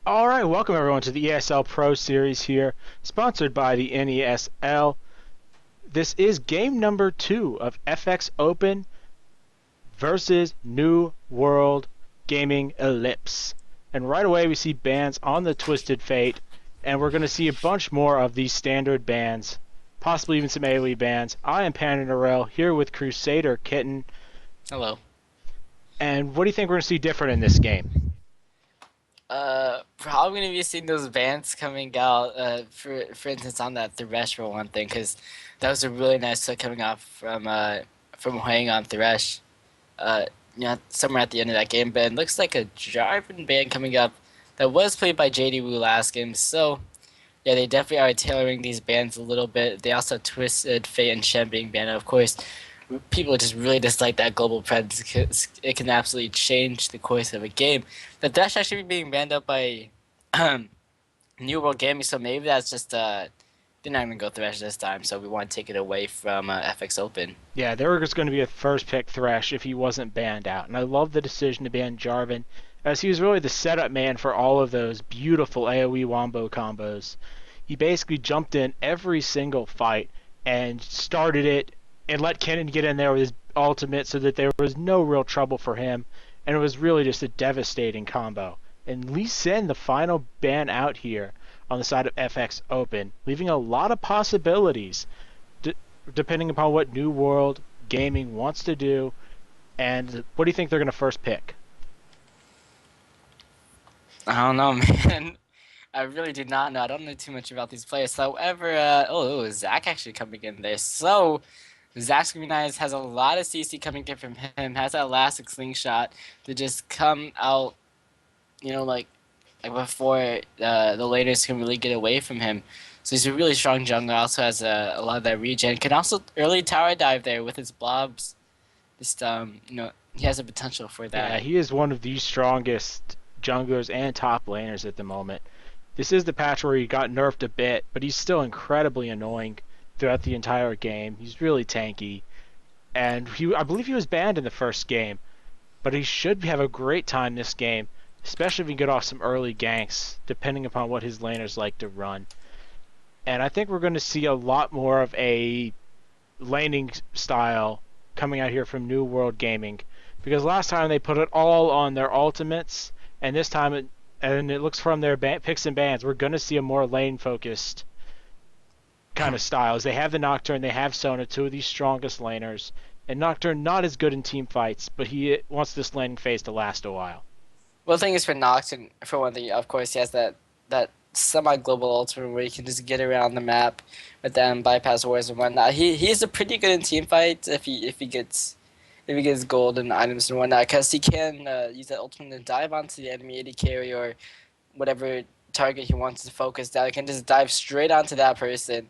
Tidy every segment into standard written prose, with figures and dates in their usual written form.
Alright, welcome everyone to the ESL Pro Series here, sponsored by the NESL. This is game number 2 of FXOpen versus New World Gaming Eclipse. And right away we see bans on the Twisted Fate, and we're going to see a bunch more of these standard bans, possibly even some AoE bans. I am PanderNyrl here with CrusaderKittten. Hello. And what do you think we're going to see different in this game? Probably gonna be seeing those bans coming out. For instance, on that Thresh for one thing, because that was a really nice look coming off from Huang on Thresh. Uh, somewhere at the end of that game, but it looks like a Jarvan ban coming up that was played by Jdwu last game. So yeah, they definitely are tailoring these bans a little bit. They also twisted Fate and Shen being banned. Of course, people just really dislike that global presence because it can absolutely change the course of a game. The Dash actually being banned up by New World Gaming, so maybe that's just they're not gonna go Thresh this time, so we want to take it away from FXOpen. Yeah, there was going to be a first pick Thresh if he wasn't banned out. And I love the decision to ban Jarvan, as he was really the setup man for all of those beautiful AoE wombo combos. He basically jumped in every single fight and started it and let Kennen get in there with his ultimate so that there was no real trouble for him. And it was really just a devastating combo. And Lee Sin, the final ban out here on the side of FXOpen, leaving a lot of possibilities depending upon what New World Gaming wants to do. And what do you think they're going to first pick? I don't know, man. I really do not know. I don't know too much about these players. However, Zach actually coming in there. So Zach's gonna be nice. Has a lot of CC coming in from him. Has that elastic slingshot to just come out, like before the laters can really get away from him. So he's a really strong jungler. Also has a lot of that regen. Can also early tower dive there with his blobs. Just he has a potential for that. Yeah, he is one of the strongest junglers and top laners at the moment. This is the patch where he got nerfed a bit, but he's still incredibly annoying throughout the entire game. He's really tanky. And I believe he was banned in the first game, but he should have a great time this game, especially if he get off some early ganks, depending upon what his laners like to run. And I think we're going to see a lot more of a laning style coming out here from New World Gaming, because last time they put it all on their ultimates, and this time it looks from their picks and bans, we're going to see a more lane-focused kind of styles. They have the Nocturne, they have Sona, two of the strongest laners, and Nocturne not as good in team fights, but he wants this laning phase to last a while. Well, the thing is for Nocturne, for one thing, of course, he has that semi-global ultimate where he can just get around the map, but then bypass wars and whatnot. He's a pretty good in team fights if he gets gold and items and whatnot, because he can use that ultimate to dive onto the enemy AD carry or whatever target he wants to focus down. He can just dive straight onto that person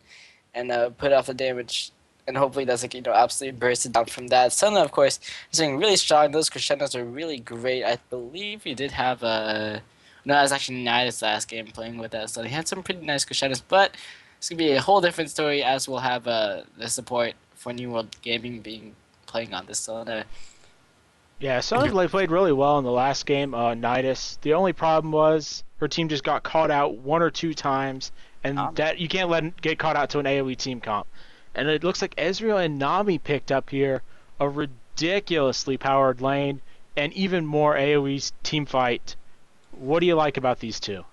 and put off the damage, and hopefully does absolutely burst it down from that. Sona, of course, is doing really strong. Those crescendos are really great. I believe he did have a no, that was actually Nydus last game playing with us, so he had some pretty nice crescendos, but it's gonna be a whole different story as we'll have the support for New World Gaming playing on this Sona. Yeah, Sona played really well in the last game, Nydus. The only problem was her team just got caught out one or two times, and that you can't let it get caught out to an AoE team comp. And it looks like Ezreal and Nami picked up here a ridiculously powered lane and even more AoE team fight. What do you like about these two?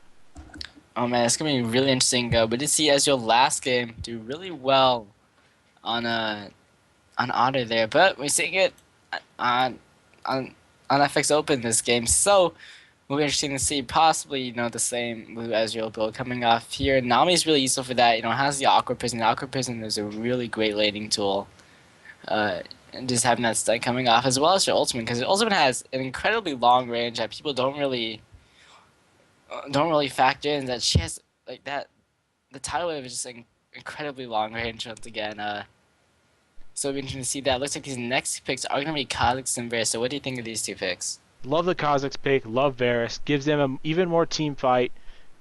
Oh man, it's gonna be really interesting. We did see Ezreal last game do really well on otter there, but we're seeing it on FXOpen this game. So we'll be interesting to see possibly the same blue Ezreal build coming off here. Nami's really useful for that. Has the awkward prison. The awkward prison is a really great laning tool. And just having that stun coming off as well as your ultimate, because your ultimate has an incredibly long range that people don't really factor in, that she has like that. The tidal wave is just like incredibly long range once again. So it'll be interesting to see that. Looks like these next picks are going to be Kha'Zix and Varus. So what do you think of these two picks? Love the Kha'Zix pick, love Varus. Gives them an even more team fight,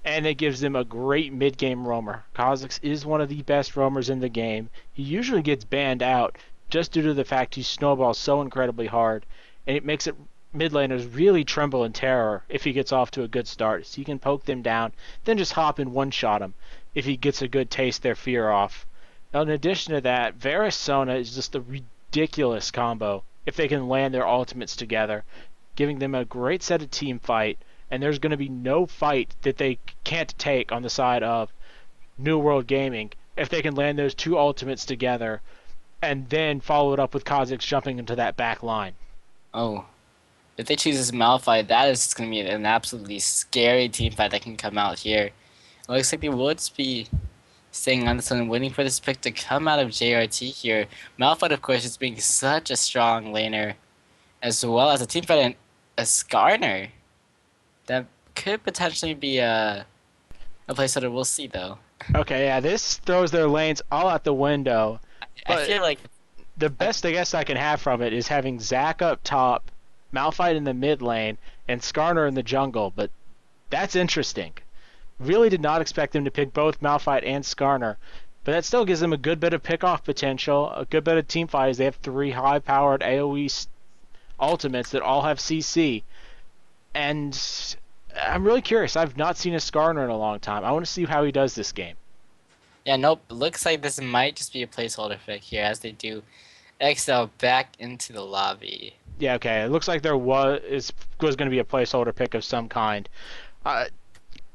and it gives them a great mid-game roamer. Kha'Zix is one of the best roamers in the game. He usually gets banned out just due to the fact he snowballs so incredibly hard, and it makes mid laners really tremble in terror if he gets off to a good start. So you can poke them down, then just hop and one-shot him if he gets a good taste their fear off. Now, in addition to that, Varus Sona is just a ridiculous combo if they can land their ultimates together, giving them a great set of team fight, and there's going to be no fight that they can't take on the side of New World Gaming if they can land those two ultimates together and then follow it up with Kha'Zix jumping into that back line. Oh, if they choose this Malphite, that is going to be an absolutely scary team fight that can come out here. It looks like they would be staying on this one and waiting for this pick to come out of JRT here. Malphite, of course, is being such a strong laner, as well as a team fight and a Skarner. That could potentially be a placeholder. We'll see, though. Okay, yeah, this throws their lanes all out the window. I feel like the best I guess I can have from it is having Zac up top, Malphite in the mid lane, and Skarner in the jungle, but that's interesting. Really did not expect them to pick both Malphite and Skarner, but that still gives them a good bit of pick-off potential, a good bit of team fight as they have 3 high-powered AoE ultimates that all have CC. And I'm really curious. I've not seen a Skarner in a long time. I want to see how he does this game. Yeah, nope. Looks like this might just be a placeholder pick here as they do exile back into the lobby. Yeah, okay. It looks like there was going to be a placeholder pick of some kind. I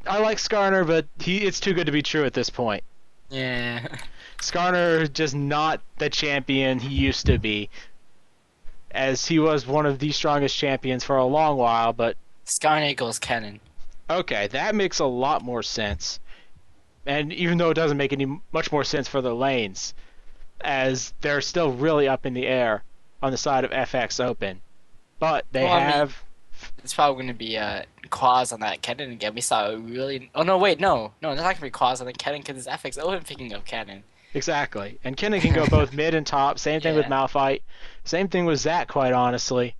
like Skarner, but it's too good to be true at this point. Yeah. Skarner just not the champion he used to be, as he was one of the strongest champions for a long while, but... Skarner equals Kennen. Okay, that makes a lot more sense. And even though it doesn't make much more sense for the lanes, as they're still really up in the air on the side of FXOpen. But they have... it's probably going to be Quas on that Kennen again. We saw a really... Oh, no, wait, no. No, it's not going to be Quas on the Kennen because it's FXOpen picking up Kennen. Exactly. And Kennen can go both mid and top. Same thing with Malphite. Same thing with Zac, quite honestly.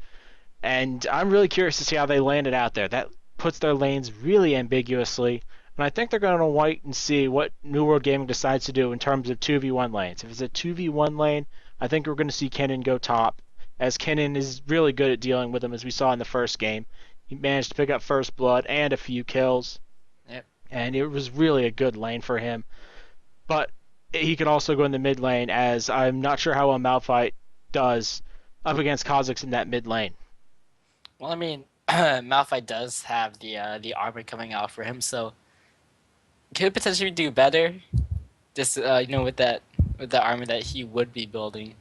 And I'm really curious to see how they land it out there. That puts their lanes really ambiguously. And I think they're going to wait and see what New World Gaming decides to do in terms of 2v1 lanes. If it's a 2v1 lane, I think we're going to see Kennen go top, as Kennen is really good at dealing with them, as we saw in the first game. He managed to pick up first blood and a few kills. Yep. And it was really a good lane for him. But he could also go in the mid lane, as I'm not sure how well Malphite does up against Kha'Zix in that mid lane. Well, I mean, Malphite does have the armor coming out for him, so could potentially do better. Just with the armor that he would be building.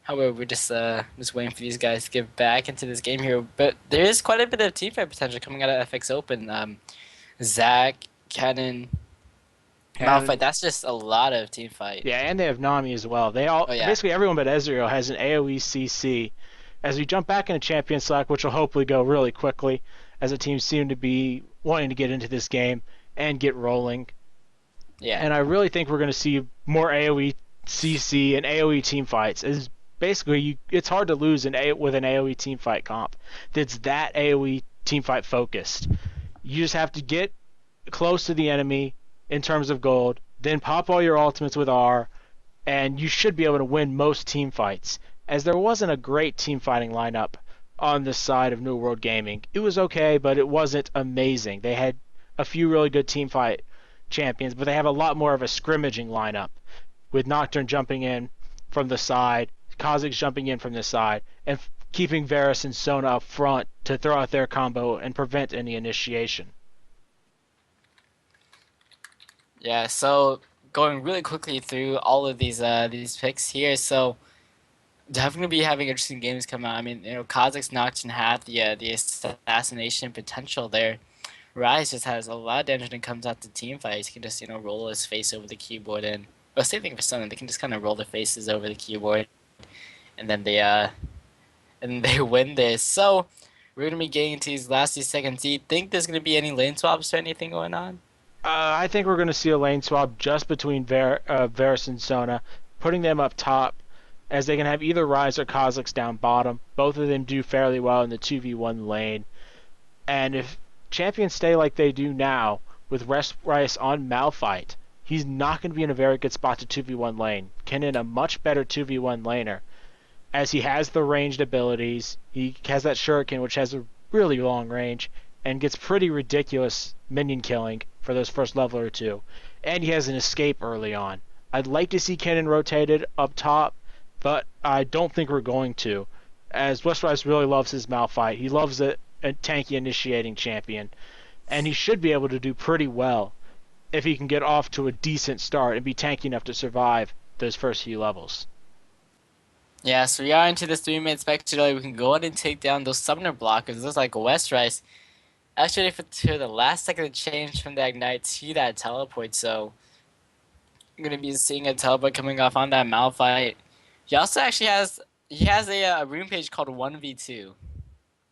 However, we're just waiting for these guys to get back into this game here. But there is quite a bit of teamfight potential coming out of FXOpen. Zac, Kennen, Malphite. That's just a lot of teamfight. Yeah, and they have Nami as well. They all basically everyone but Ezreal has an AoE CC. As we jump back into Champion Slack, which will hopefully go really quickly, as the teams seem to be wanting to get into this game and get rolling. Yeah. And I really think we're going to see more AoE CC and AoE team fights. As basically, it's hard to lose with an AoE team fight comp that's that AoE team fight focused. You just have to get close to the enemy in terms of gold, then pop all your ultimates with R, and you should be able to win most team fights. As there wasn't a great team fighting lineup on this side of New World Gaming. It was okay, but it wasn't amazing. They had a few really good team fight champions, but they have a lot more of a scrimmaging lineup, with Nocturne jumping in from the side, Kha'Zix jumping in from the side, and keeping Varus and Sona up front to throw out their combo and prevent any initiation. Yeah, so going really quickly through all of these picks here, so definitely be having interesting games come out. I mean, Kha'Zix Nocturne had the assassination potential there. Ryze just has a lot of damage when it comes out to team fights. He can just, roll his face over the keyboard and... Well, same thing for Sona. They can just kind of roll their faces over the keyboard. And then they win this. So, we're going to be getting into these last few seconds. Do you think there's going to be any lane swaps or anything going on? I think we're going to see a lane swap just between Varus and Sona, putting them up top, as they can have either Ryze or Kha'Zix down bottom. Both of them do fairly well in the 2v1 lane. And if champions stay like they do now, with Westrice on Malphite, he's not going to be in a very good spot to 2v1 lane. Kennen, a much better 2v1 laner. as he has the ranged abilities. He has that shuriken, which has a really long range and gets pretty ridiculous minion killing for those first level or two. And he has an escape early on. I'd like to see Kennen rotated up top, but I don't think we're going to, as Westrice really loves his Malphite. He loves a tanky initiating champion, and he should be able to do pretty well if he can get off to a decent start and be tanky enough to survive those first few levels. Yeah, so we are into this 3-minute spectator. We can go ahead and take down those summoner blockers. It looks like Westrice actually to the last second change from the ignite to that teleport, so I'm gonna be seeing a teleport coming off on that Malphite. He also actually has a rune page called 1v2.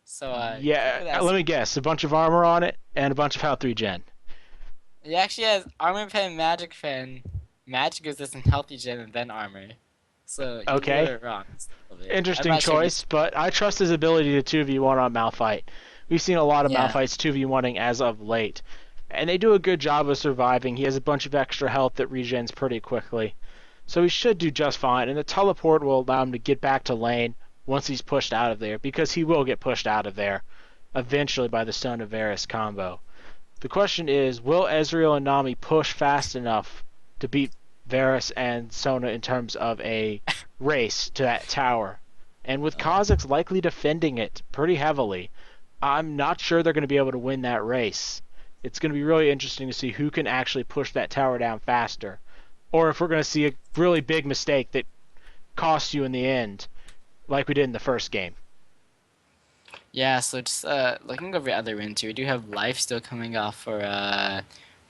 So Yeah, let me guess. A bunch of armor on it and a bunch of Hal 3 gen. he actually has armor pen, magic resistant, healthy gen, and then armor. So you got it wrong. Interesting choice, but I trust his ability to 2v1 on Malphite. We've seen a lot of Malphites 2v1ing as of late, and they do a good job of surviving. He has a bunch of extra health that regens pretty quickly, so he should do just fine, and the teleport will allow him to get back to lane once he's pushed out of there, because he will get pushed out of there eventually by the Sona Varus combo. The question is, will Ezreal and Nami push fast enough to beat Varus and Sona in terms of a race to that tower? And with Kha'Zix likely defending it pretty heavily, I'm not sure they're going to be able to win that race. It's going to be really interesting to see who can actually push that tower down faster, or if we're going to see a really big mistake that costs you in the end, like we did in the first game. Yeah, so just looking over other runes here, we do have life still coming off for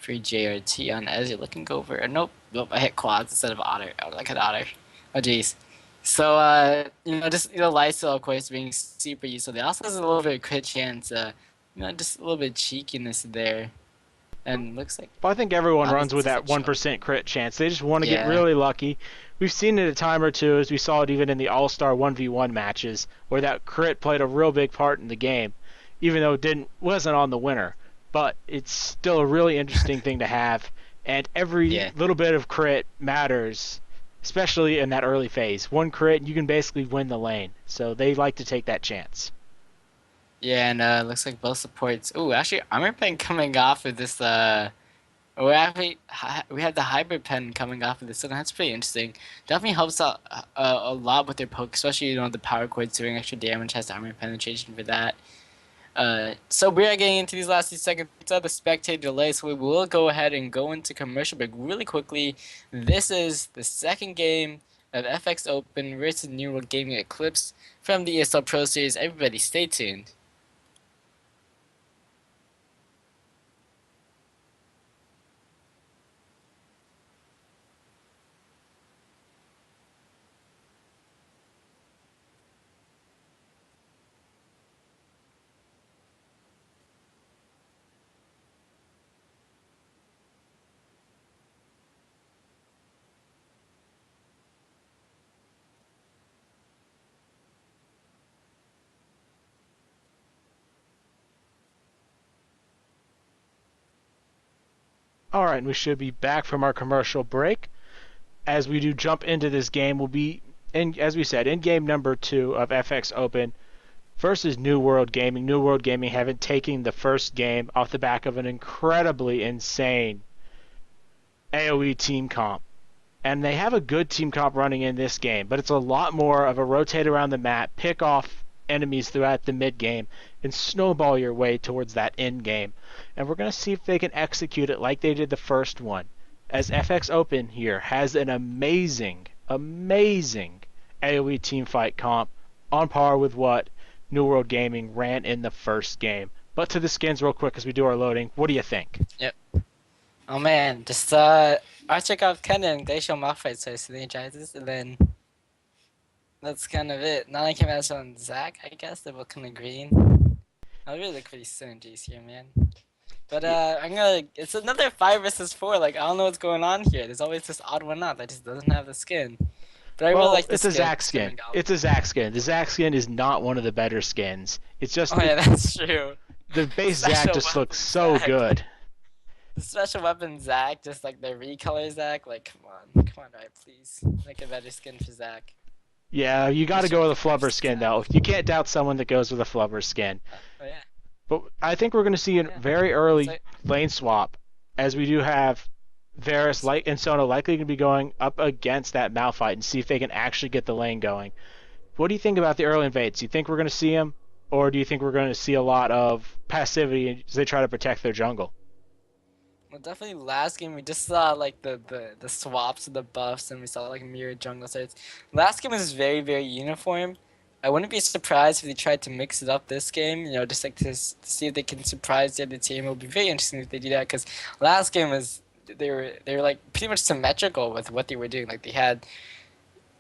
JRT on Ezreal. Looking over, nope, I hit Quas instead of otter. Oh, like an otter. Oh jeez. So life still of course being super useful. They also has a little bit of crit chance. Just a little bit of cheekiness there. And looks like. Well, I think everyone runs with that 1% crit chance. They just want to get really lucky. We've seen it a time or two, as we saw it even in the All-Star 1v1 matches, where that crit played a real big part in the game, even though it wasn't on the winner. But it's still a really interesting thing to have, and every little bit of crit matters, especially in that early phase. One crit, you can basically win the lane, so they like to take that chance. Yeah, and looks like both supports. Ooh, actually, armor pen coming off of this. We have the hybrid pen coming off of this, so that's pretty interesting. Definitely helps out a lot with their poke, especially the power chords doing extra damage, has the armor penetration for that. So we are getting into these last 2 seconds of the spectator delay, so we will go ahead and go into commercial break really quickly. This is the second game of FXOpen versus New World Gaming Eclipse from the ESL Pro Series. Everybody, stay tuned. Alright, and we should be back from our commercial break. As we do jump into this game, we'll be, as we said, in game number 2 of FXOpen versus New World Gaming. New World Gaming having taken the first game off the back of an incredibly insane AoE team comp. And they have a good team comp running in this game, but it's a lot more of a rotate around the map, pick off enemies throughout the mid game, and snowball your way towards that end game. And we're going to see if they can execute it like they did the first one, as FXOpen here has an amazing AoE teamfight comp on par with what New World Gaming ran in the first game. But to the skins real quick as we do our loading, what do you think? Yep. Oh man, just I check out Kennen, they show Malphite, so synergizes, and then that's kind of it. Now I can add on Zach, I guess, they're both kind of green. I really look for these synergies here, man. But it's another 5 versus 4, like, I don't know what's going on here. There's always this odd one out that just doesn't have the skin. But I really like the skin. It's a Zac skin. It's a Zac skin. The Zac skin is not one of the better skins. It's just... Oh yeah, that's true. The base Zac just looks so good. The special weapon Zac, just like the recolor Zac, like, come on, right, please. Make a better skin for Zac. Yeah, you got to go with a flubber skin though. You can't doubt someone that goes with a flubber skin. Oh yeah, But I think we're going to see a yeah. very So early lane swap, as we do have Varus and Sona likely going to be going up against that Malphite and see if they can actually get the lane going. What do you think about the early invades? Do you think we're going to see them, or do you think we're going to see a lot of passivity as they try to protect their jungle? well, definitely last game we just saw like the swaps of the buffs and we saw like mirrored jungle starts. Last game was very uniform. I wouldn't be surprised if they tried to mix it up this game. You know, just like to see if they can surprise the other team. It would be very interesting if they do that because last game was they were like pretty much symmetrical with what they were doing. Like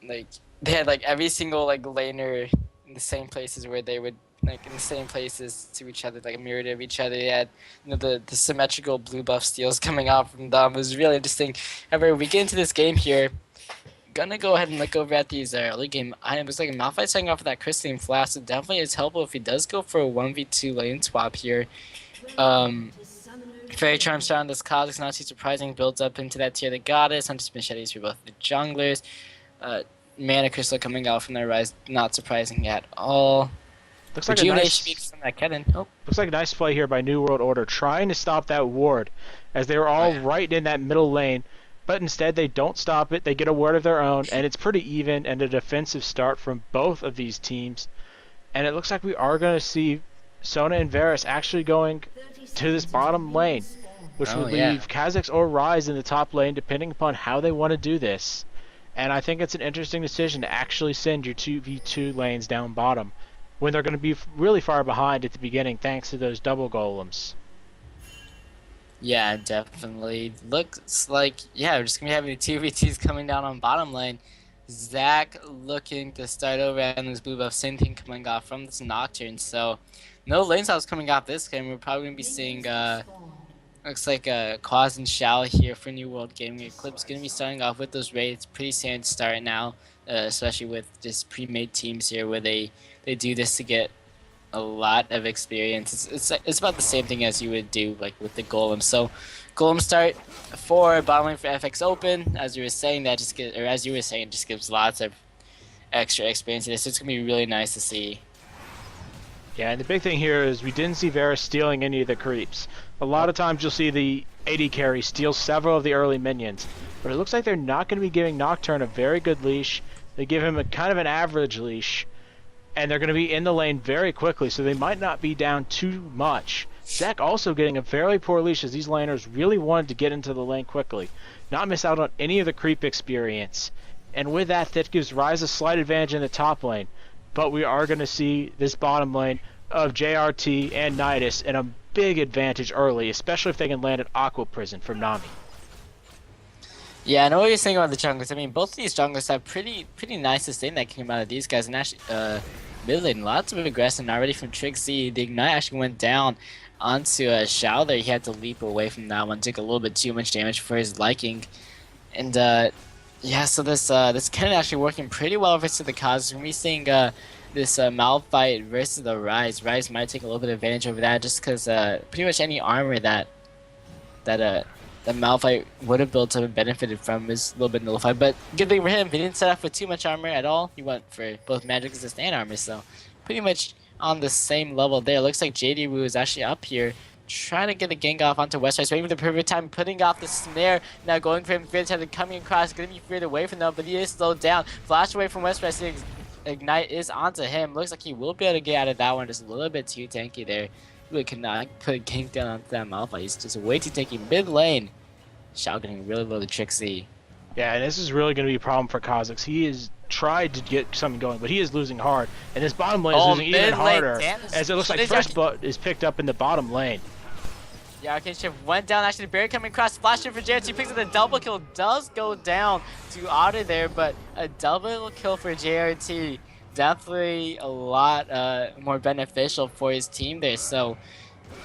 like they had like every single like laner in the same places where they would like in the same places to each other, like mirrored of each other. They had the symmetrical blue buff steals coming out from them. It was really interesting. However, we get into this game here. Gonna go ahead and look over at these early game items. Like Malphite starting off with that crystalline flash, so definitely it's helpful if he does go for a 1v2 lane swap here. Fairy Charm start on this Kha'Zix, not too surprising, builds up into that tier of the goddess. Hunter's Machetes for both the junglers. Mana Crystal coming out from their Ryze, not surprising at all. Looks like a nice, from that Kennen. Oh. looks like a nice play here by New World Order, trying to stop that ward, as they were all right in that middle lane. But instead, they don't stop it. They get a ward of their own, and it's pretty even and a defensive start from both of these teams. And it looks like we are going to see Sona and Varus actually going to this bottom lane, which would leave Kha'Zix or Ryze in the top lane, depending upon how they want to do this. And I think it's an interesting decision to actually send your 2v2 lanes down bottom when they're going to be really far behind at the beginning thanks to those double golems. Yeah, definitely. Looks like, yeah, we're just going to be having the 2v2s coming down on bottom lane. Zach looking to start over and this blue buff, same thing coming off from this Nocturne. So, no lane swaps coming off this game. We're probably going to be seeing, looks like Quas and Shao here for New World Gaming. Eclipse going to be starting off with those raids. Pretty standard start now, especially with just pre-made teams here where they do this to get a lot of experience. It's about the same thing as you would do like with the golem. So golem start for bottom lane for FXOpen, as you were saying, just gives lots of extra experience to this. So it's gonna be really nice to see. Yeah, and the big thing here is we didn't see Varus stealing any of the creeps. A lot of times you'll see the AD carry steal several of the early minions, but it looks like they're not going to be giving Nocturne a very good leash. They give him a kind of an average leash, and they're going to be in the lane very quickly, so they might not be down too much. Zach also getting a very poor leash as these laners really wanted to get into the lane quickly, not miss out on any of the creep experience. And with that gives Ryze a slight advantage in the top lane. But we are going to see this bottom lane of JRT and Nydus in a big advantage early, especially if they can land an Aqua Prison from Nami. Yeah, I know what you're saying about the junglers. I mean, both of these junglers have pretty nice sustain that came out of these guys. And actually, mid lane, lots of aggression already from TrickZ. The Ignite actually went down onto Shao there. He had to leap away from that one, took a little bit too much damage for his liking. And yeah, so this Kennen actually working pretty well versus the Kha'Zix. When we seeing this Malphite versus the Ryze, Ryze might take a little bit of advantage over that just because pretty much any armor that Malphite would have built up and benefited from is a little bit nullified. But good thing for him, he didn't set up with too much armor at all. He went for both magic resist and armor, so pretty much on the same level there. Looks like Jdwu is actually up here, trying to get a gank off onto Westrice, waiting for the perfect time, putting off the snare. Now going for him, heavenTime coming across, going to be feared away from them, but he is slowed down. Flash away from Westrice, Ignite is onto him. Looks like he will be able to get out of that one, just a little bit too tanky there. Really cannot put a gank down onto that Malphite. He's just way too tanky. Mid lane, Shao getting really low to TrickZ. Yeah, and this is really going to be a problem for Kha'Zix. He has tried to get something going, but he is losing hard. And this bottom lane is losing even harder, as it looks like first blood is picked up in the bottom lane. Yeah, Arcane Shift went down. Actually, Barry coming across, flash in for JRT, picks up the double kill. Does go down to Otter there, but a double kill for JRT. Definitely a lot more beneficial for his team there. So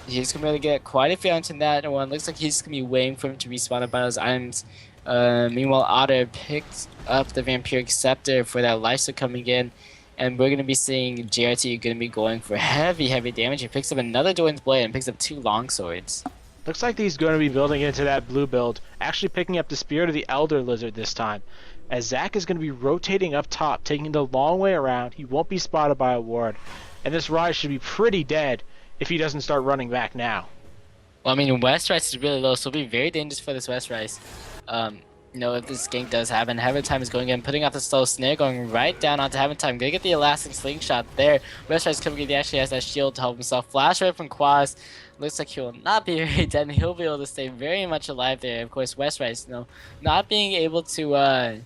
he's going to be able to get quite a few into that one. Looks like he's going to be waiting for him to respawn up on those items. Meanwhile, Otter picked up the Vampiric Scepter for that Lysa coming in. And we're going to be seeing JRT going to be going for heavy damage. He picks up another Doran's Blade and picks up 2 longswords. Looks like he's going to be building into that blue build, actually picking up the Spirit of the Elder Lizard this time. as Zach is going to be rotating up top, taking the long way around. He won't be spotted by a ward, and this Ryze should be pretty dead if he doesn't start running back now. Well, I mean, Westrice is really low, so it'll be very dangerous for this Westrice. You know, if this gank does happen, heavenTime is going in, putting out the slow snare, going right down onto heavenTime. Gonna get the elastic slingshot there. Westrice coming in, he actually has that shield to help himself. Flash right from Quas. Looks like he will not be very dead, and he'll be able to stay very much alive there. Of course, Westrice, you know, not being able to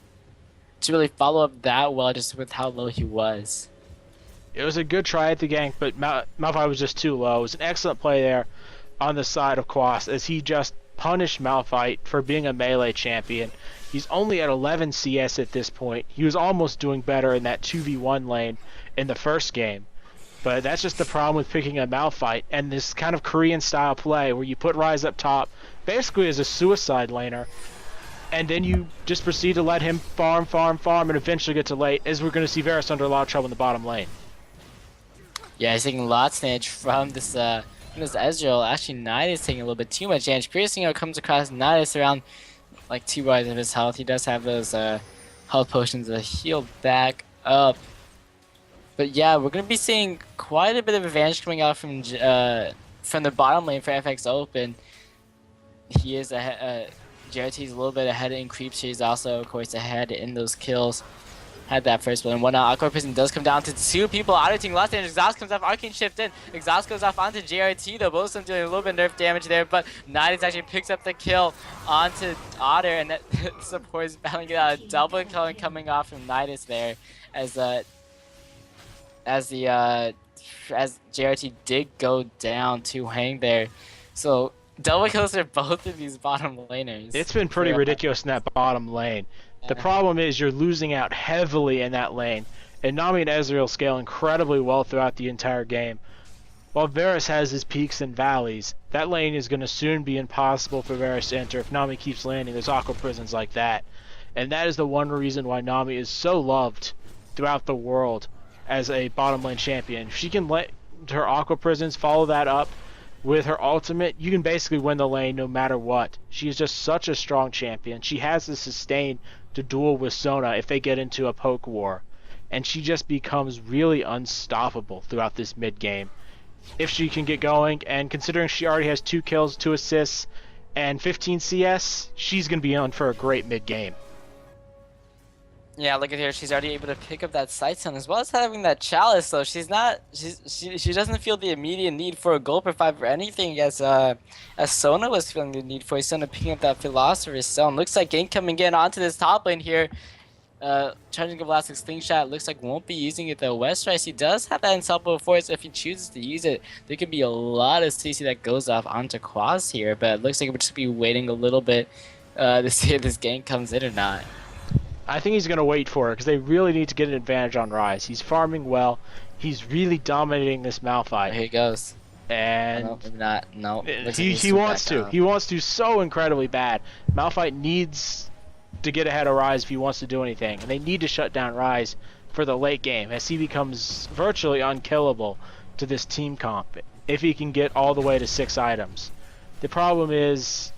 really follow up that well just with how low he was. It was a good try at the gank, but Malphite was just too low. It was an excellent play there on the side of Quas as he just punished Malphite for being a melee champion. He's only at 11 CS at this point. He was almost doing better in that 2v1 lane in the first game. But that's just the problem with picking a Malphite and this kind of Korean style play where you put Ryze up top basically as a suicide laner, and then you just proceed to let him farm, and eventually get to late, as we're going to see Varus under a lot of trouble in the bottom lane. Yeah, he's taking lots of damage from this Ezreal. Actually, Nydus is taking a little bit too much damage. Piercing comes across Nydus around like 2 bars of his health. He does have those health potions to heal back up. But yeah, we're going to be seeing quite a bit of advantage coming out from the bottom lane for FXOpen. He is JRT's a little bit ahead in creeps. He's also, of course, ahead in those kills. Had that first one. One Aqua Prison does come down to 2 people. Otter taking lots of damage. Exhaust comes off. Arcane Shift in. Exhaust goes off onto JRT though. Both of them doing a little bit of nerf damage there. But Nydus actually picks up the kill onto Otter. And that support is battling it out. A double kill coming off from Nydus there. As JRT did go down to Huang there. So double kills for both of these bottom laners. It's been pretty ridiculous in that bottom lane. The problem is you're losing out heavily in that lane, and Nami and Ezreal scale incredibly well throughout the entire game. While Varus has his peaks and valleys, that lane is going to soon be impossible for Varus to enter if Nami keeps landing those aqua prisons like that. And that is the one reason why Nami is so loved throughout the world as a bottom lane champion. If she can let her aqua prisons follow that up with her ultimate, you can basically win the lane no matter what. She is just such a strong champion. She has the sustain to duel with Sona if they get into a poke war, and she just becomes really unstoppable throughout this mid game if she can get going. And considering she already has 2 kills, 2 assists, and 15 CS, she's going to be on for a great mid game. Yeah, look at her. She's already able to pick up that sight stone as well as having that chalice. So she doesn't feel the immediate need for a gold revive or anything as Sona was feeling the need for. Sona picking up that Philosopher's Stone. Looks like gank coming in onto this top lane here. Charging a Elastic Slingshot. Looks like won't be using it though. Westrice, he does have that unstoppable force. If he chooses to use it, there could be a lot of CC that goes off onto Quas here. But it looks like we'll just be waiting a little bit to see if this gank comes in or not. I think he's going to wait for it because they really need to get an advantage on Ryze. He's farming well. He's really dominating this Malphite. Here he goes. And no, maybe not. No. He wants to. He wants to so incredibly bad. Malphite needs to get ahead of Ryze if he wants to do anything. And they need to shut down Ryze for the late game as he becomes virtually unkillable to this team comp if he can get all the way to 6 items. The problem is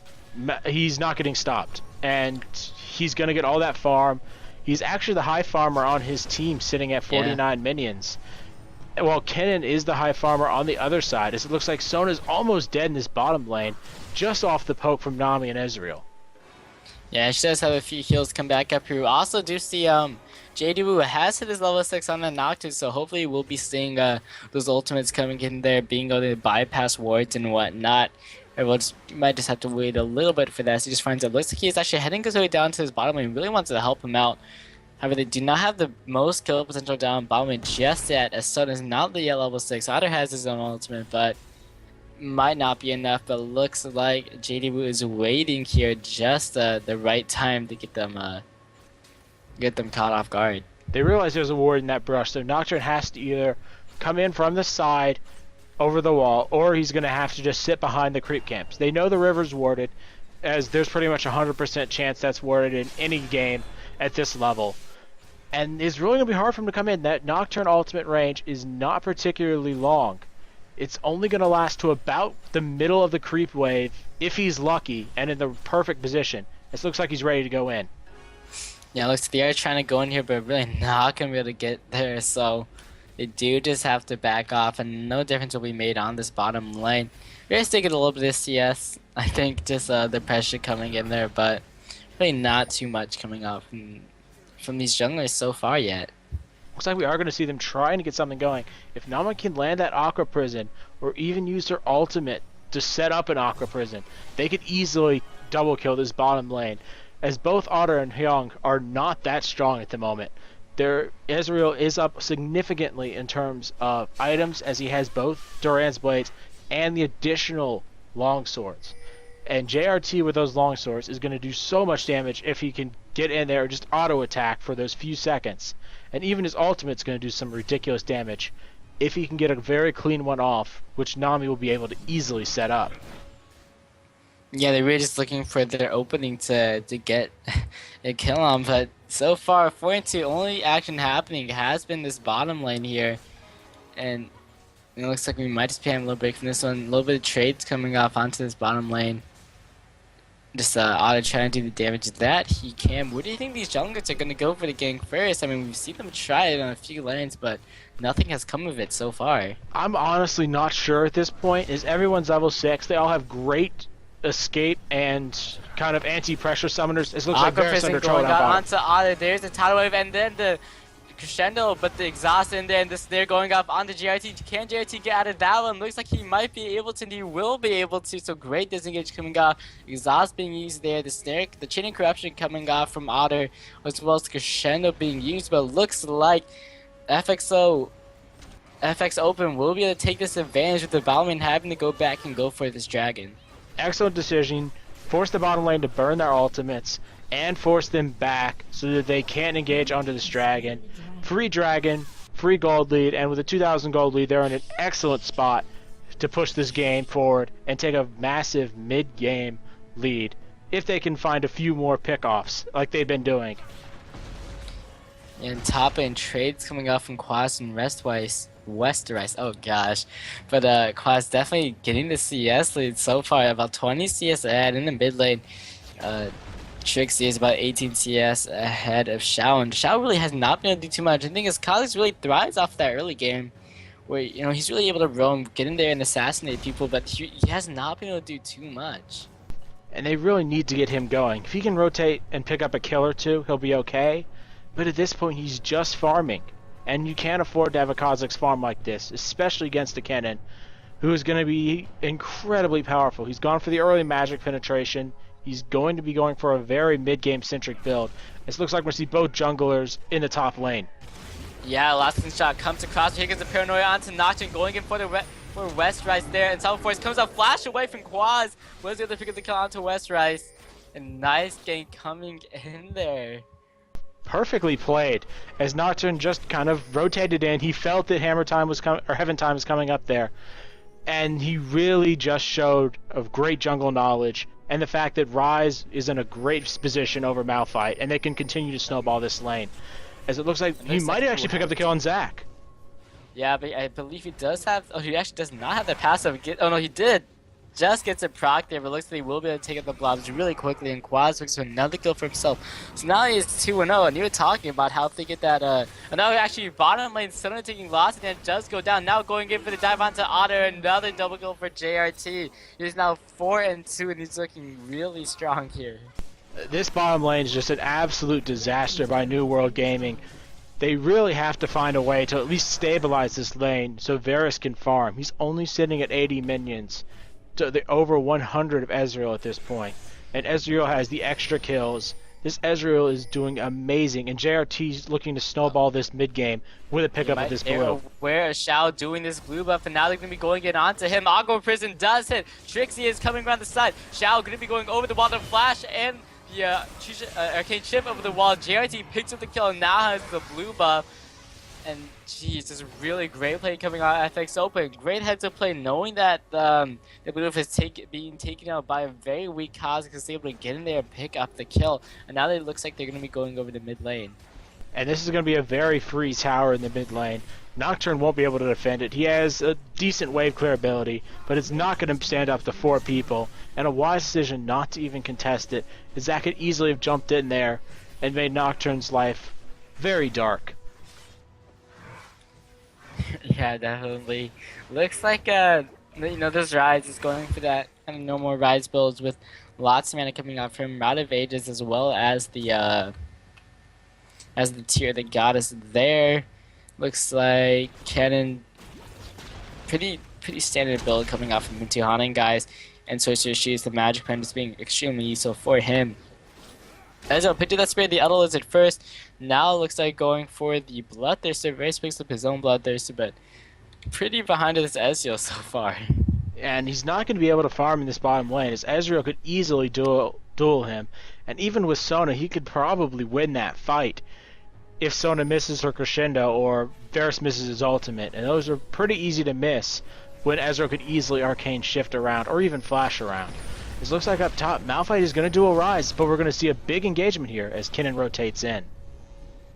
he's not getting stopped. And he's going to get all that farm. He's actually the high farmer on his team, sitting at 49 minions. Well, Kennen is the high farmer on the other side, as it looks like Sona's almost dead in this bottom lane, just off the poke from Nami and Ezreal. Yeah, she does have a few heals come back up here. Also do see Jdwu has hit his level 6 on the Nocturne, so hopefully we'll be seeing those ultimates coming in there, being able to bypass wards and whatnot. Might just have to wait a little bit for that. So he just finds out. Looks like he's actually heading his way down to his bottom lane. Really wants to help him out. However, they do not have the most kill potential down bottom lane just yet, as Sona is not the yet level 6. Otter has his own ultimate, but might not be enough. But looks like Jdwu is waiting here just the right time to get them caught off guard. They realize there's a ward in that brush, so Nocturne has to either come in from the side over the wall, or he's going to have to just sit behind the creep camps. They know the river's warded, as there's pretty much a 100% chance that's warded in any game at this level. And it's really going to be hard for him to come in. That Nocturne ultimate range is not particularly long. It's only going to last to about the middle of the creep wave, if he's lucky and in the perfect position. It looks like he's ready to go in. Yeah, looks like they are trying to go in here, but really not gonna be able to get there. So they do just have to back off, and no difference will be made on this bottom lane. We're just taking a little bit of CS. I think just the pressure coming in there, but really not too much coming up from these junglers so far yet. Looks like we are going to see them trying to get something going. If Nami can land that Aqua Prison, or even use their ultimate to set up an Aqua Prison, they could easily double kill this bottom lane, as both Otter and Huang are not that strong at the moment. Their Ezreal is up significantly in terms of items, as he has both Duran's Blades and the additional long swords. And JRT with those long swords is going to do so much damage if he can get in there and just auto attack for those few seconds. And even his ultimate's going to do some ridiculous damage if he can get a very clean one off, which Nami will be able to easily set up. Yeah, they were just looking for their opening to get a kill on, but so far, 4-2, only action happening has been this bottom lane here. And it looks like we might just be having a little break from this one. A little bit of trades coming off onto this bottom lane. Just Otter trying to do the damage that he can. Where do you think these junglers are going to go for the gank first? I mean, we've seen them try it on a few lanes, but nothing has come of it so far. I'm honestly not sure at this point, as everyone's level 6. They all have great escape and kind of anti-pressure summoners. It looks like Varus under trouble going out onto Otter. There's the tidal wave, and then the crescendo, but the exhaust in there, and the snare going off onto JRT. Can JRT get out of that one? Looks like he might be able to, and he will be able to. So great disengage coming off. Exhaust being used there. The snare, the chain and corruption coming off from Otter, as well as the crescendo being used. But looks like FXOpen will be able to take this advantage with the Valorant having to go back and go for this dragon. Excellent decision. Force the bottom lane to burn their ultimates and force them back so that they can't engage onto this dragon. Free dragon, free gold lead, and with a 2,000 gold lead, they're in an excellent spot to push this game forward and take a massive mid-game lead if they can find a few more pickoffs like they've been doing. And top end trades coming off from Quas and Westrice. Oh gosh. But Quas definitely getting the CS lead so far, about 20 CS ahead in the mid lane. TrickZ is about 18 CS ahead of Shao, and Shao really has not been able to do too much. I think his Kha'Zix really thrives off that early game, where he's really able to roam, get in there and assassinate people, but he has not been able to do too much. And they really need to get him going. If he can rotate and pick up a kill or two, he'll be okay. But at this point, he's just farming, and you can't afford to have a Kha'Zix farm like this, especially against a Kennen, who is going to be incredibly powerful. He's gone for the early magic penetration. He's going to be going for a very mid-game centric build. This looks like we're going to see both junglers in the top lane. Yeah, last shot comes across. Here gets the paranoia onto Nocturne, going in for Westrice there. And Force comes out, flash away from Quas. Was able to pick up the kill onto Westrice. And nice game coming in there. Perfectly played, as Nocturne just kind of rotated in. He felt that heavenTime was coming up there, and he really just showed of great jungle knowledge. And the fact that Ryze is in a great position over Malphite, and they can continue to snowball this lane. As it looks like he might actually pick up the kill on Zach. Yeah, but I believe he does have... Oh, he actually does not have the passive. Oh, no, he did. Just gets a proc there, but looks like he will be able to take up the blobs really quickly, and Quas picks up another kill for himself. So now he is 2-0, and you were talking about how they get that... now actually, bottom lane, Sona taking loss, and it does go down. Now going in for the dive onto Otter, another double kill for JRT. He's now 4-2, and he's looking really strong here. This bottom lane is just an absolute disaster by New World Gaming. They really have to find a way to at least stabilize this lane so Varus can farm. He's only sitting at 80 minions. To the over 100 of Ezreal at this point, and Ezreal has the extra kills. This Ezreal is doing amazing, and JRT's looking to snowball this mid game with a pickup of this blue. Where is Shao doing this blue buff, and now they're going to be going in onto him. Aqua Prison does hit. TrickZ is coming around the side. Shao going to be going over the wall to flash, and the arcane chip over the wall. JRT picks up the kill and now has the blue buff. And jeez, this is really great play coming out of FXOpen. Great heads up play, knowing that the blue buff is being taken out by a very weak Kha'Zix, because they're able to get in there and pick up the kill. And now it looks like they're going to be going over the mid lane. And this is going to be a very free tower in the mid lane. Nocturne won't be able to defend it. He has a decent wave clear ability, but it's not going to stand up to 4 people. And a wise decision not to even contest it, as Zach could easily have jumped in there and made Nocturne's life very dark. Yeah, definitely. Looks like you know, this Ryze is going for that kind of no more Ryze builds with lots of mana coming out from Route of Ages as well as the tier of the goddess there. Looks like Kennen pretty standard build coming out from the Haunting guys, and Sorcerer Shoes, the magic pen, just being extremely useful for him. Ezreal picked up that spear, the Elder Lizard first. Now it looks like going for the Bloodthirster. Varus picks up his own Bloodthirster, but pretty behind this Ezreal so far. And he's not going to be able to farm in this bottom lane, as Ezreal could easily duel him. And even with Sona, he could probably win that fight if Sona misses her crescendo or Varus misses his ultimate. And those are pretty easy to miss when Ezreal could easily arcane shift around or even flash around. This looks like up top, Malphite is going to do a Ryze, but we're going to see a big engagement here as Kennen rotates in.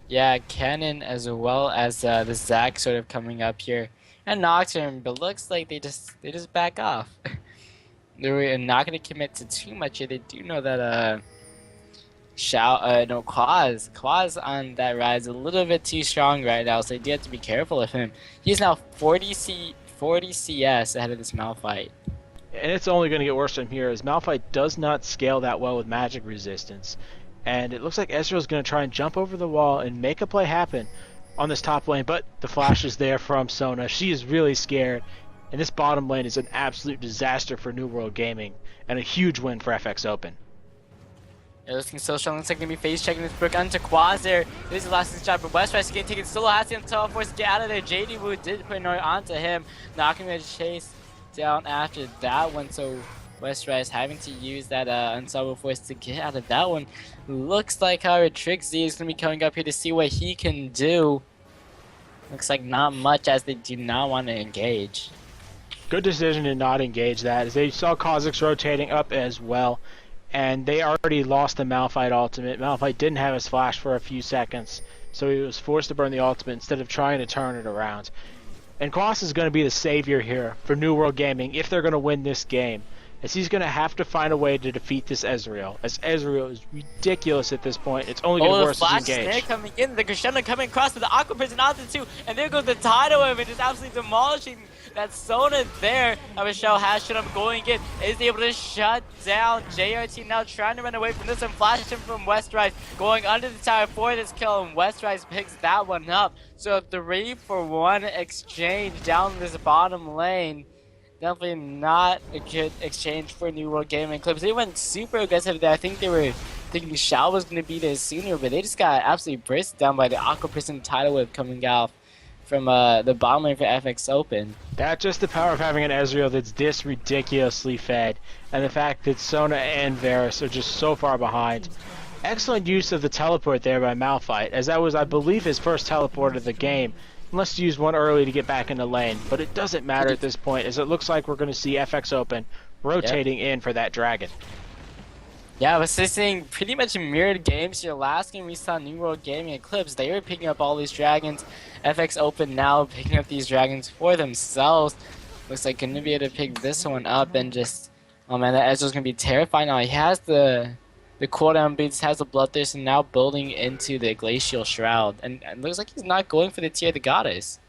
Yeah, Kennen as well as the Zac sort of coming up here. And Nocturne, but looks like they just back off. They're not going to commit to too much here. They do know that Quas on that Ryze a little bit too strong right now, so they do have to be careful of him. He's now 40 CS ahead of this Malphite. And it's only going to get worse from here, as Malphite does not scale that well with magic resistance. And it looks like Ezreal's going to try and jump over the wall and make a play happen on this top lane, but the flash is there from Sona. She is really scared, and this bottom lane is an absolute disaster for New World Gaming, and a huge win for FXOpen. Yeah, looking so strong. Looks like going to be face checking this brick onto Quas there. This is the last shot, but Westrice getting taken solo. Has to teleport to get out of there. Jdwu did put Nori onto him, not going to chase down after that one, so Westrice having to use that unstoppable force to get out of that one. Looks like however TrickZ is going to be coming up here to see what he can do. Looks like not much, as they do not want to engage. Good decision to not engage that, as they saw Kha'Zix rotating up as well, and they already lost the Malphite ultimate. Malphite didn't have his flash for a few seconds, so he was forced to burn the ultimate instead of trying to turn it around. And Quas is going to be the savior here for New World Gaming if they're going to win this game, as he's going to have to find a way to defeat this Ezreal, as Ezreal is ridiculous at this point. It's only going to worse as he engage. Coming in, the crescendo coming across to the Aqua Prison onto two, and there goes the tidal wave, just absolutely demolishing that Sona there. Shao has shut up going in, is able to shut down JRT, now trying to run away from this and flashing from Westrice, going under the tower for this kill, and Westrice picks that one up. So a 3-for-1 exchange down this bottom lane. Definitely not a good exchange for New World Gaming. Eclipse, they went super aggressive there. I think they were thinking Shao was going to be there sooner, but they just got absolutely brisked down by the Aqua Prison tidal wave coming out from the bottom lane for FXOpen. That's just the power of having an Ezreal that's this ridiculously fed, and the fact that Sona and Varus are just so far behind. Excellent use of the teleport there by Malphite, as that was, I believe, his first teleport of the game. Unless you use one early to get back in the lane, but it doesn't matter at this point, as it looks like we're going to see FXOpen rotating in for that dragon. Yeah, we're seeing pretty much mirrored games here. Last game we saw New World Gaming Eclipse. They were picking up all these dragons. FXOpen now picking up these dragons for themselves. Looks like going to be able to pick this one up and just... Oh man, that Ezreal's going to be terrifying now. He has the cooldown beats, has the Bloodthirst, and now building into the Glacial Shroud. And it looks like he's not going for the tier of the goddess.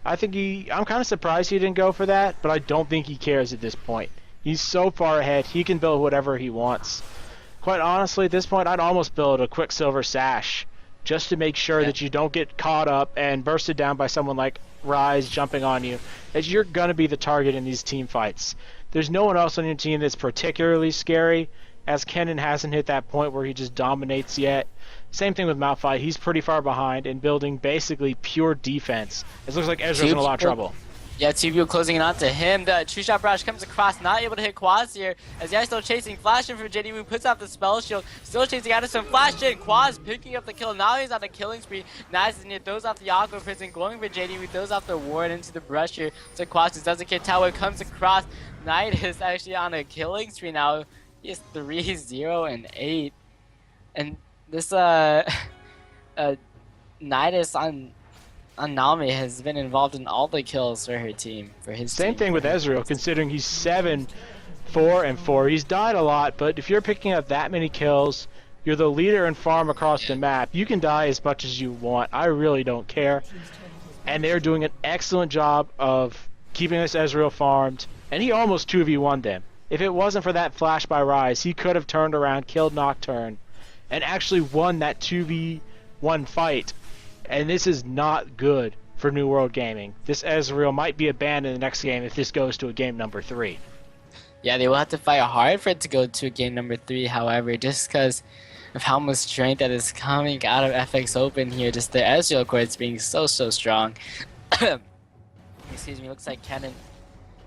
I'm kind of surprised he didn't go for that, but I don't think he cares at this point. He's so far ahead, he can build whatever he wants. Quite honestly, at this point, I'd almost build a Quicksilver Sash, just to make sure that you don't get caught up and bursted down by someone like Ryze jumping on you, as you're going to be the target in these team fights. There's no one else on your team that's particularly scary, as Kennen hasn't hit that point where he just dominates yet. Same thing with Malphite. He's pretty far behind and building basically pure defense. It looks like Ezreal's in a lot of trouble. Yeah, two people closing in onto him. The True Shot Barrage comes across, not able to hit Quas here. As he's still chasing, flashing from Jdwu, puts out the spell shield. Still chasing Addison, flash in. Quas picking up the kill. Now he's on a killing spree. Nice, and he throws off the Aqua Prison, going for Jdwu, throws off the ward into the brush here. So Quas just doesn't get tower, comes across. Knight is actually on a killing spree now. He is 3-0-8. And this Nydus on Nami has been involved in all the kills for her team, for his Same team. thing with Ezreal, considering he's 7-4-4. He's died a lot, but if you're picking up that many kills You're the leader in farm across the map. You can die as much as you want. I really don't care. And they're doing an excellent job of keeping this Ezreal farmed. And he almost 2v1'd them. If it wasn't for that flash by Ryze, he could have turned around, killed Nocturne, and actually won that 2v1 fight. And this is not good for New World Gaming. This Ezreal might be abandoned in the next game if this goes to a game number 3. Yeah, they will have to fight hard for it to go to game number 3, however, just because of how much strength that is coming out of FXOpen here. Just the Ezreal courts being so strong. Excuse me, looks like Kennen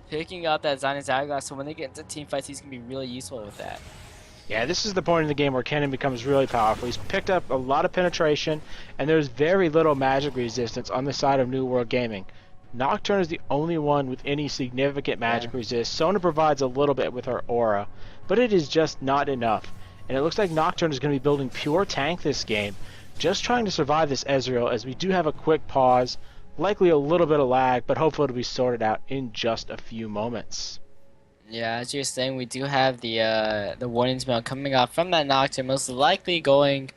picking up that Zionist Hourglass, so when they get into team fights, he's going to be really useful with that. Yeah, this is the point in the game where Kennen becomes really powerful. He's picked up a lot of penetration, and there's very little magic resistance on the side of New World Gaming. Nocturne is the only one with any significant magic resist. Sona provides a little bit with her aura, but it is just not enough. And it looks like Nocturne is going to be building pure tank this game, just trying to survive this Ezreal, as we do have a quick pause, likely a little bit of lag, but hopefully it'll be sorted out in just a few moments. Yeah, as you're saying, we do have the warning spell coming off from that Nocturne, most likely going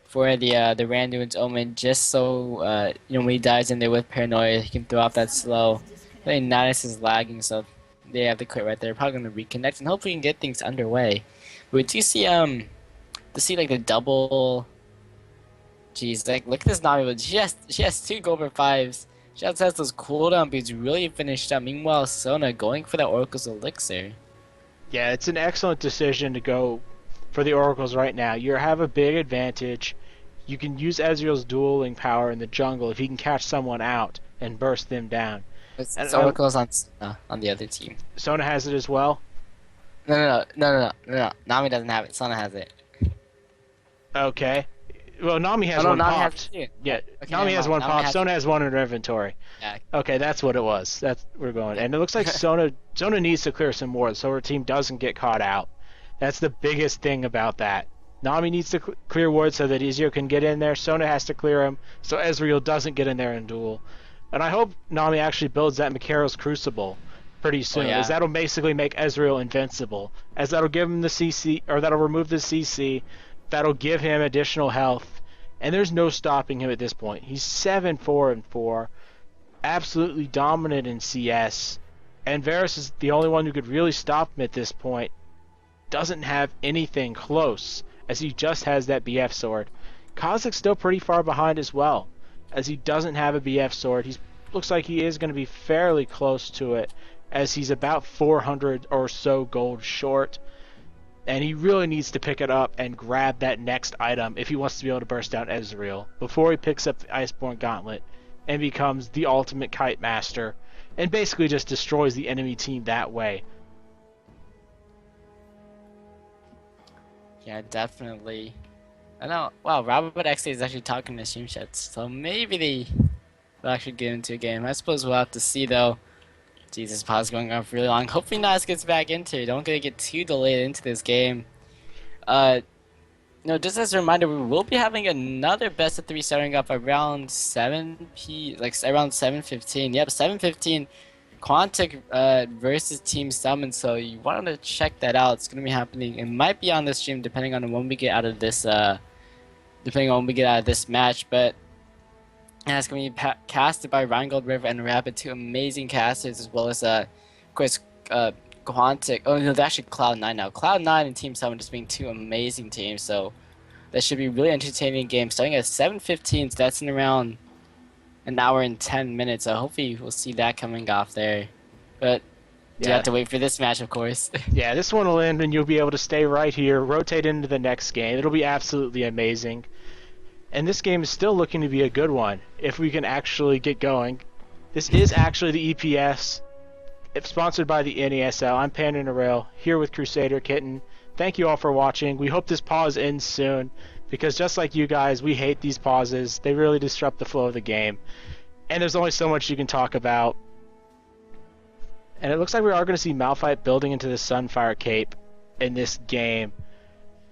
for the Randuin's Omen, just so when he dives in there with Paranoia, he can throw off that slow. I think Nydus is lagging, so they have to quit right there. Probably gonna reconnect and hopefully we can get things underway. We do see like the double. Jeez, like look at this Nami, but she has 2 gold for 5s. She also has those cooldown beats really finished up. Meanwhile, Sona going for the Oracle's Elixir. Yeah, it's an excellent decision to go for the Oracles right now. You have a big advantage. You can use Ezreal's dueling power in the jungle if he can catch someone out and burst them down. It's Oracle's on the other team. Sona has it as well? No. Nami doesn't have it. Sona has it. Okay. Well, Nami has one Nami popped. has it. Yeah, Okay, Nami has one popped. Sona has one in her inventory. Yeah. Okay, that's what it was. That's we're going. And it looks like Sona needs to clear some more so her team doesn't get caught out. That's the biggest thing about that. Nami needs to clear wards so that Ezreal can get in there. Sona has to clear him so Ezreal doesn't get in there and duel. And I hope Nami actually builds that Mikael's Crucible pretty soon, as that'll basically make Ezreal invincible. As that'll give him the CC, or that'll remove the CC. That'll give him additional health, and there's no stopping him at this point. He's 7-4-4, absolutely dominant in CS, and Varus is the only one who could really stop him at this point. Doesn't have anything close, as he just has that BF sword. Kha'Zix still pretty far behind as well, as he doesn't have a BF sword. He looks like he is going to be fairly close to it, as he's about 400 or so gold short. And he really needs to pick it up and grab that next item if he wants to be able to burst down Ezreal before he picks up the Iceborne Gauntlet and becomes the ultimate kite master and basically just destroys the enemy team that way. Yeah, definitely. I know. Wow, Robert XA is actually talking to stream chats, so maybe they will actually get into a game. I suppose we'll have to see though. Jesus, pause going on for really long. Hopefully Nydus gets back into it. Don't get too delayed into this game. Just as a reminder, we will be having another best of 3 starting up around 7 around 7:15. Yep, 7:15. Quantic versus Team Summon. So you want to check that out. It's gonna be happening. It might be on the stream depending on when we get out of this. Match, but. And it's going to be casted by Rheingold River and Rapid, 2 amazing casters, as well as, of course, Quantic. Oh, no, they're actually Cloud9 now. Cloud9 and Team 7 just being 2 amazing teams, so that should be a really entertaining game. Starting at 7:15, so that's in around an hour and 10 minutes, so hopefully we'll see that coming off there. But you have to wait for this match, of course. Yeah, this one will end and you'll be able to stay right here, rotate into the next game. It'll be absolutely amazing. And this game is still looking to be a good one, if we can actually get going. This is actually the EPS, it's sponsored by the NESL. I'm PanderNyrl, here with CrusaderKittten. Thank you all for watching. We hope this pause ends soon, because just like you guys, we hate these pauses. They really disrupt the flow of the game. And there's only so much you can talk about. And it looks like we are going to see Malphite building into the Sunfire Cape in this game.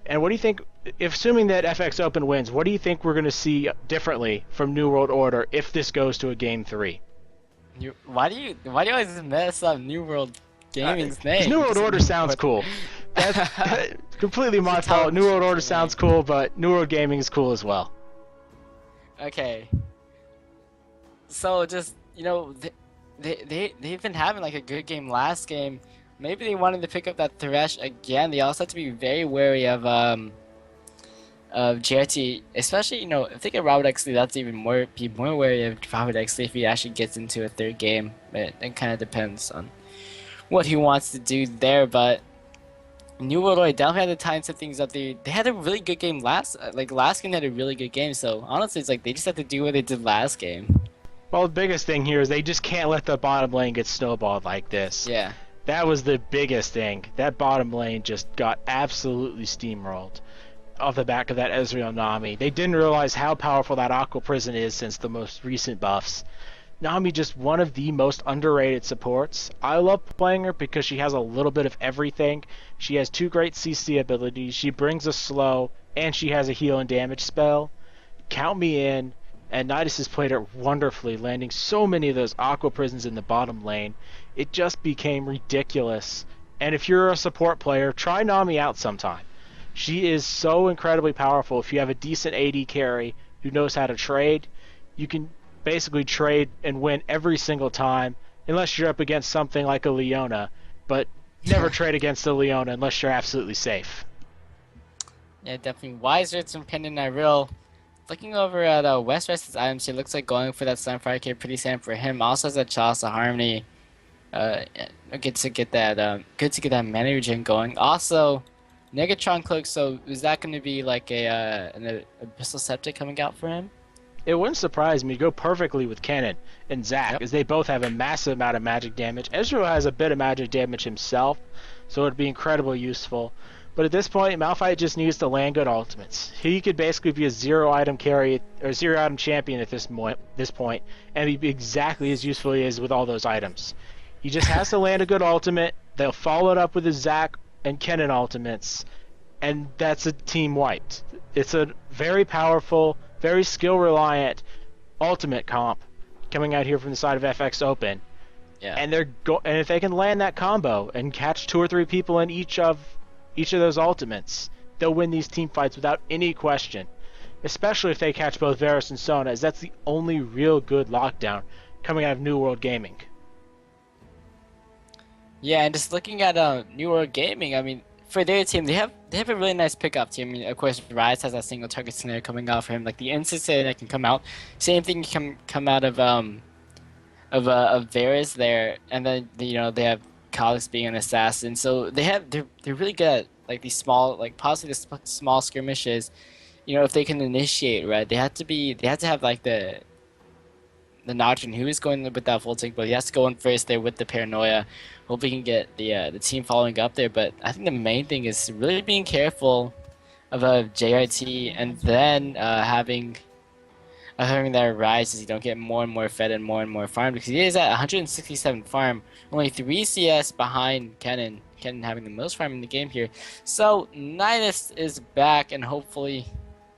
And what do you think, assuming that FXOpen wins, what do you think we're going to see differently from New World Order if this goes to a Game 3? Why do you always mess up New World Gaming's name? New World Order sounds cool. That's completely my It's a tough fault. New World Order decision, sounds man. cool, but New World Gaming is cool as well. Okay. So just they've been having like a good game last game. Maybe they wanted to pick up that Thresh again. They also have to be very wary of JRT, especially if they get Robert Xley, that's even be more wary of Robert Xley if he actually gets into a third game. But it kind of depends on what he wants to do there. But New World Order definitely had to tighten some things up. They had a really good game last game they had a really good game. So honestly, it's like they just have to do what they did last game. Well, the biggest thing here is they just can't let the bottom lane get snowballed like this. Yeah. That was the biggest thing. That bottom lane just got absolutely steamrolled off the back of that Ezreal Nami. They didn't realize how powerful that Aqua Prison is since the most recent buffs. Nami just one of the most underrated supports. I love playing her because she has a little bit of everything. She has 2 great CC abilities. She brings a slow, and she has a heal and damage spell. Count me in. And Nydus has played it wonderfully, landing so many of those Aqua Prisons in the bottom lane. It just became ridiculous. And if you're a support player, try Nami out sometime. She is so incredibly powerful. If you have a decent AD carry who knows how to trade, you can basically trade and win every single time, unless you're up against something like a Leona. But never trade against a Leona unless you're absolutely safe. Yeah, definitely. Westrice and PanderNyrl. Looking over at Westrice's items, he looks like going for that Sunfire Kid pretty standard for him. Also has that Chalice of Harmony. Good to get that mana regen going. Also, Negatron Cloak. So is that going to be like an Abyssal Septic coming out for him? It wouldn't surprise me to go perfectly with Kennen and Zac, as they both have a massive amount of magic damage. Ezreal has a bit of magic damage himself, so it would be incredibly useful. But at this point, Malphite just needs to land good ultimates. He could basically be a 0-item carry or 0-item champion at this point, and he'd be exactly as useful as he is with all those items. He just has to land a good ultimate. They'll follow it up with his Zac and Kennen ultimates, and that's a team wiped. It's a very powerful, very skill-reliant ultimate comp coming out here from the side of FXOpen. Yeah. And and if they can land that combo and catch 2 or 3 people in each of those ultimates, they'll win these team fights without any question. Especially if they catch both Varus and Sona, as that's the only real good lockdown coming out of New World Gaming. Yeah, and just looking at New World Gaming, I mean, for their team, they have a really nice pickup team. I mean, of course, Ryze has that single target scenario coming out for him, like the instant that can come out. Same thing can come out of Varus there, and then they have Kha'Zix being an assassin. So they're really good at like these small, like possibly the small skirmishes. If they can initiate, right, they have to have like the Nocturne, who is going with that full tank, but he has to go in first there with the paranoia. Hope we can get the team following up there. But I think the main thing is really being careful of JRT, and then having that Ryze as you don't get more and more fed and more farm, because he is at 167 farm, only 3 CS behind Kennen. Kennen having the most farm in the game here. So Nydus is back, and hopefully,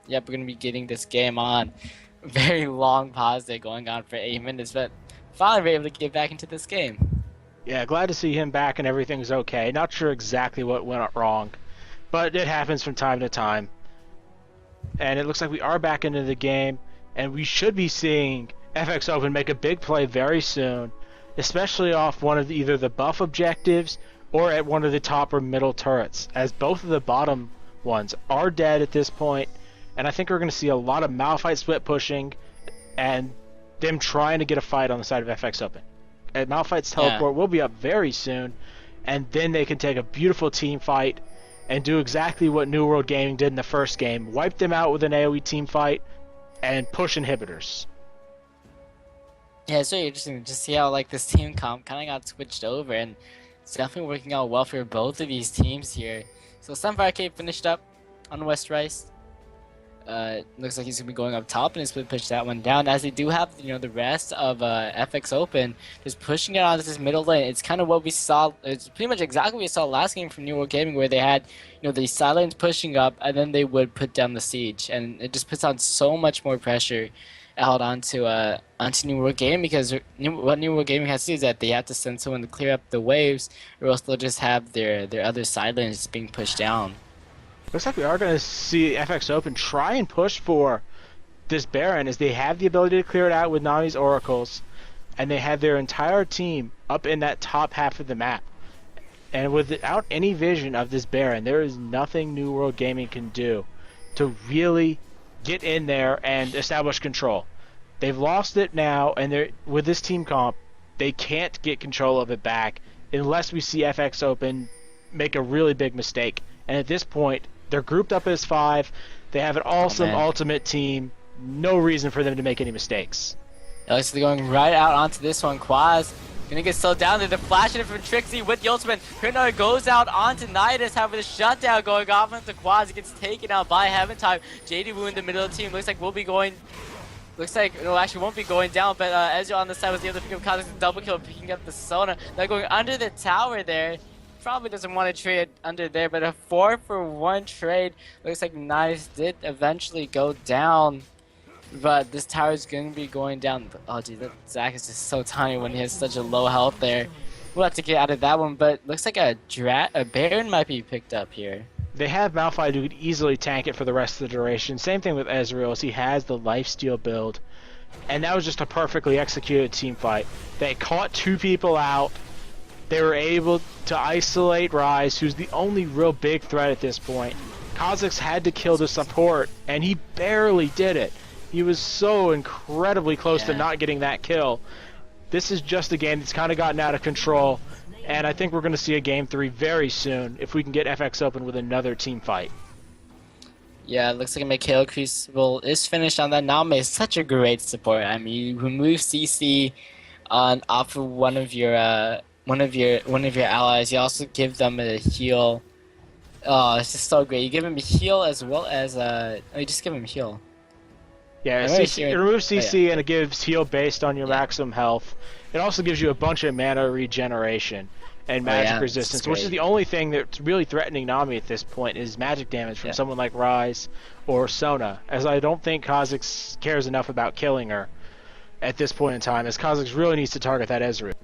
yep, we're gonna be getting this game on. Very long pause there going on for 8 minutes, but finally we're able to get back into this game. Yeah, glad to see him back and everything's okay. Not sure exactly what went wrong, but it happens from time to time. And it looks like we are back into the game, and we should be seeing FXOpen make a big play very soon, especially off one of either the buff objectives or at one of the top or middle turrets, as both of the bottom ones are dead at this point. And I think we're going to see a lot of Malphite split pushing and them trying to get a fight on the side of FXOpen. And Malphite's teleport will be up very soon, and then they can take a beautiful team fight and do exactly what New World Gaming did in the first game. Wipe them out with an AoE team fight and push inhibitors. Yeah, it's really interesting to see how like this team comp kind of got switched over, and it's definitely working out well for both of these teams here. So Sunfire Cave finished up on Westrice. Looks like he's gonna be going up top and split push that one down, as they do have the rest of FXOpen just pushing it onto this middle lane. It's kind of what we saw. It's pretty much exactly what we saw last game from New World Gaming, where they had the side lanes pushing up and then they would put down the siege, and it just puts on so much more pressure out onto New World Gaming, because what New World Gaming has to do is that they have to send someone to clear up the waves, or else they'll just have their other side lanes being pushed down. Looks like we are going to see FXOpen try and push for this Baron, as they have the ability to clear it out with Nami's oracles, and they have their entire team up in that top half of the map. And without any vision of this Baron, there is nothing New World Gaming can do to really get in there and establish control. They've lost it now, and with this team comp, they can't get control of it back unless we see FXOpen make a really big mistake. And at this point, they're grouped up as 5. They have an awesome ultimate team. No reason for them to make any mistakes. It looks like they're going right out onto this one. Quas gonna get slowed down there. The flash in from TrickZ with the ultimate. PanderNyrl goes out onto Nydus, however the shutdown going off into Quas. It gets taken out by heavenTime. Jdwu in the middle of the team. Looks like we'll be going. Looks like, no, actually won't be going down, but Ezreal on the side was able to pick up Kha'Zix, double kill, picking up the Sona. They're going under the tower there. Probably doesn't want to trade under there, but a 4-for-1 trade. Looks like Nydus did eventually go down, but this tower is going to be going down. Oh, geez, that Zac is just so tiny when he has such a low health there. We'll have to get out of that one, but looks like a Baron might be picked up here. They have Malphite who could easily tank it for the rest of the duration. Same thing with Ezreal, as he has the lifesteal build. And that was just a perfectly executed team fight. They caught 2 people out. They were able to isolate Ryze, who's the only real big threat at this point. Kha'Zix had to kill the support, and he barely did it. He was so incredibly close to not getting that kill. This is just a game that's kind of gotten out of control, and I think we're going to see a Game 3 very soon if we can get FXOpen with another team fight. Yeah, it looks like Mikhail Crucible is finished on that. Nami is such a great support. I mean, you remove CC off of one of your allies. You also give them a heal. Oh, it's just so great. You give him a heal as well as you just give him heal. Yeah, it removes CC and it gives heal based on your maximum health. It also gives you a bunch of mana regeneration and magic resistance, which is the only thing that's really threatening Nami at this point, is magic damage from someone like Ryze or Sona, as I don't think Kha'Zix cares enough about killing her at this point in time, as Kha'Zix really needs to target that Ezreal.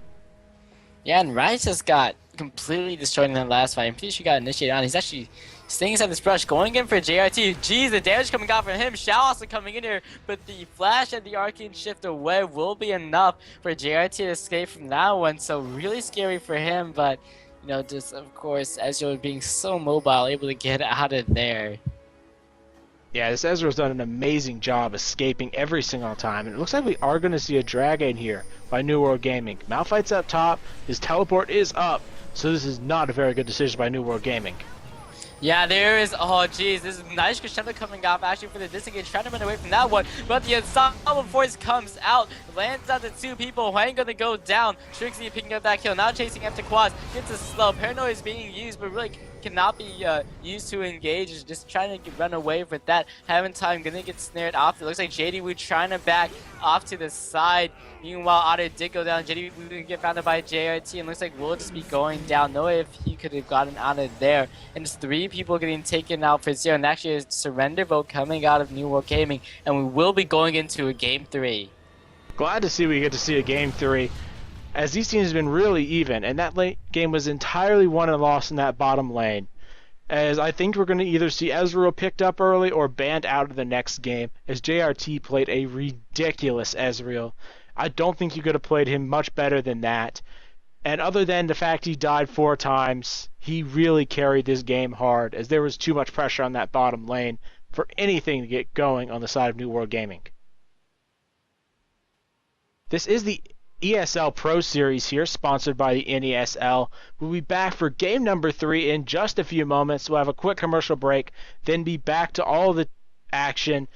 Yeah, and Ryze just got completely destroyed in that last fight. I'm pretty sure he got initiated on. He's actually staying inside this brush, going in for JRT. Jeez, the damage coming out from him. Shao also coming in here, but the flash and the arcane shift away will be enough for JRT to escape from that one. So really scary for him, but you know, just of course, Ezreal being so mobile, able to get out of there. Yeah, this Ezreal's done an amazing job escaping every single time, and it looks like we are going to see a dragon here by New World Gaming. Malphite's up top, his teleport is up, so this is not a very good decision by New World Gaming. Yeah, there is. Oh, jeez. This is nice crescendo coming off actually for the disengage, trying to run away from that one. But the Unstoppable Force comes out, lands on the 2 people. Huang gonna go down. TrickZ picking up that kill. Now chasing after Quas. Gets a slow. PanderNyrl is being used, but really cannot be used to engage. Just trying to run away with that. heavenTime gonna get snared off. It looks like Jdwu trying to back off to the side. Meanwhile, Otter did go down. Jdwu didn't get found by JRT, and looks like we'll just be going down. No way if he could have gotten out of there. And it's 3 people getting taken out for 0. And actually, a surrender vote coming out of New World Gaming, and we will be going into a Game 3. Glad to see we get to see a Game 3, as these teams have been really even, and that late game was entirely won and lost in that bottom lane. As I think we're going to either see Ezreal picked up early or banned out of the next game, as JRT played a ridiculous Ezreal. I don't think you could have played him much better than that. And other than the fact he died 4 times, he really carried this game hard, as there was too much pressure on that bottom lane for anything to get going on the side of New World Gaming. This is the ESL Pro Series here, sponsored by the NESL. We'll be back for game number 3 in just a few moments. We'll have a quick commercial break, then be back to all the action.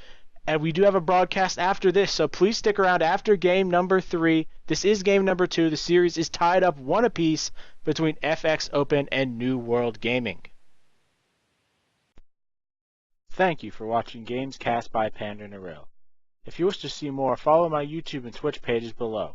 And we do have a broadcast after this, so please stick around after game number 3. This is game number 2. The series is tied up 1 apiece between FXOpen and New World Gaming. Thank you for watching Games Cast by PanderNyrl. If you wish to see more, follow my YouTube and Twitch pages below.